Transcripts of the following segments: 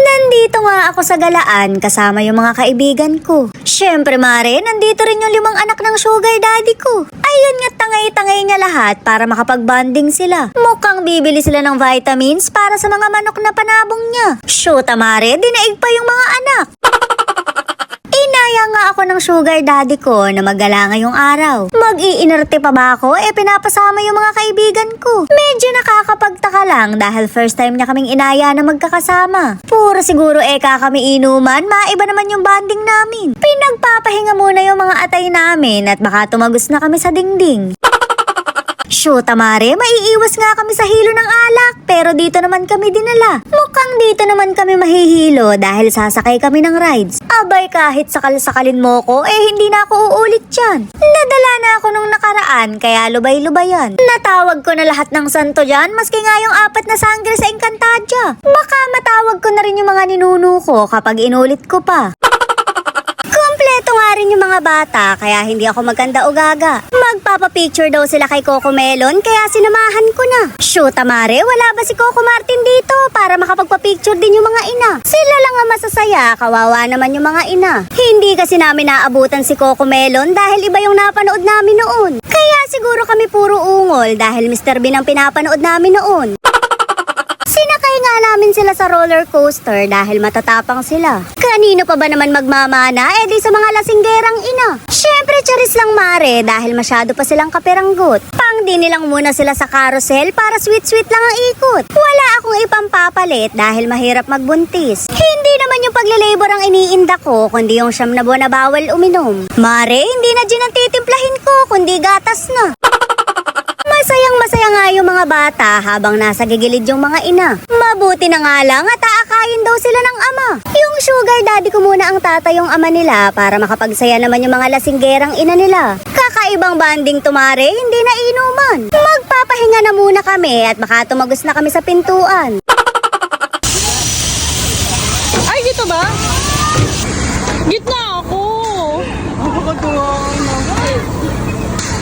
Nandito nga ako sa galaan kasama yung mga kaibigan ko. Syempre mare, nandito rin yung 5 anak ng sugar daddy ko. Ayun nga, tangay-tangay niya lahat para makapag-bonding sila. Mukhang bibili sila ng vitamins para sa mga manok na panabong niya. Shoot mare, dinaig pa yung mga anak. Inaya nga ako ng sugar daddy ko na maggala ngayong araw. Mag-iinerte pa ba ako? Pinapasama yung mga kaibigan ko. Medyo nakakapagtaka lang dahil first time niya kaming inaya na magkakasama. Puro siguro kami inuman, maiba naman yung bonding namin. Pinagpapahinga muna yung mga atay namin at baka tumagos na kami sa dingding. Shoot mare, maiiwas nga kami sa hilo ng alak, pero dito naman kami dinala. Mukhang dito naman kami mahihilo dahil sasakay kami ng rides. Abay, kahit sakal-sakalin mo ko, hindi na ako uulit dyan. Nadala na ako nung nakaraan, kaya lubay-lubayan. Natawag ko na lahat ng santo dyan, maski nga yung 4 na sangre sa Encantadia. Baka matawag ko na rin yung mga ninuno ko kapag inulit ko pa. Kompleto nga rin yung mga bata, kaya hindi ako maganda o gaga. Magpapapicture daw sila kay Coco Melon, kaya sinamahan ko na. Shoot mare, wala ba si Coco Martin dito para makapagpapicture din yung mga ina? Sila lang ang masasaya, kawawa naman yung mga ina. Hindi kasi namin naabutan si Coco Melon dahil iba yung napanood namin noon. Kaya siguro kami puro ungol dahil Mr. Bean ang pinapanood namin noon. Sinakay nga namin sila sa roller coaster dahil matatapang sila. Kanino pa ba naman magmamana? Di sa mga lasinggerang ina. Syempre charis lang mare dahil masyado pa silang kaperanggot. Pang dinilang muna sila sa carousel para sweet-sweet lang ang ikot. Wala akong ipampapalit dahil mahirap magbuntis. Hindi naman yung pagle-labor ang iniinda ko, kundi yung 9 na buwan na bawal uminom. Mare, hindi na gin ang titimplahin ko, kundi gatas na. Masayang-masaya nga yung mga bata habang nasa gigilid yung mga ina. Mabuti na nga lang at aakayin daw sila ng ama. Yung sugar daddy ko muna ang tatay yung ama nila para makapagsaya naman yung mga lasinggerang ina nila. Kakaibang banding tumare, hindi na inuman. Magpapahinga na muna kami at baka tumagos na kami sa pintuan. Ay, dito ba? Gitna ako.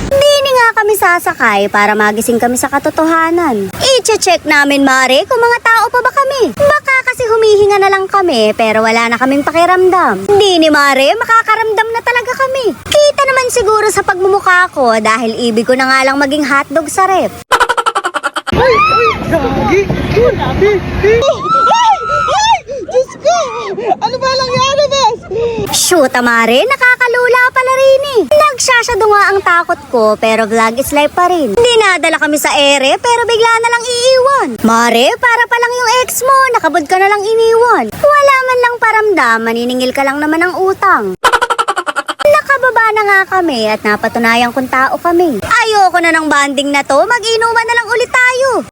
Dini nga kami sasakay para magising kami sa katotohanan. I-check namin mare kung mga tao pa ba kami. Baka kasi humihinga na lang kami pero wala na kaming pakiramdam. Dini mare, makakaramdam na talaga kami. Kita naman siguro sa pagmumukha ko dahil ibig ko na nga lang maging hotdog sa ref. Gagi! Ay! Diyos ko! Ano ba nangyari, Bes? Shoot mare, nakakalula pala rin Nagsasyado nga ang takot ko pero vlog is life pa rin. Dinadala kami sa ere pero bigla na lang iiwan. Mare, para pa lang yung ex mo, nakabod ka na lang iniwan. Wala man lang paramdam, maniningil ka lang naman ng utang. Nakababa na nga kami at napatunayan kung tao kami. Ayoko na ng banding na to, mag-inuman na lang ulit tayo.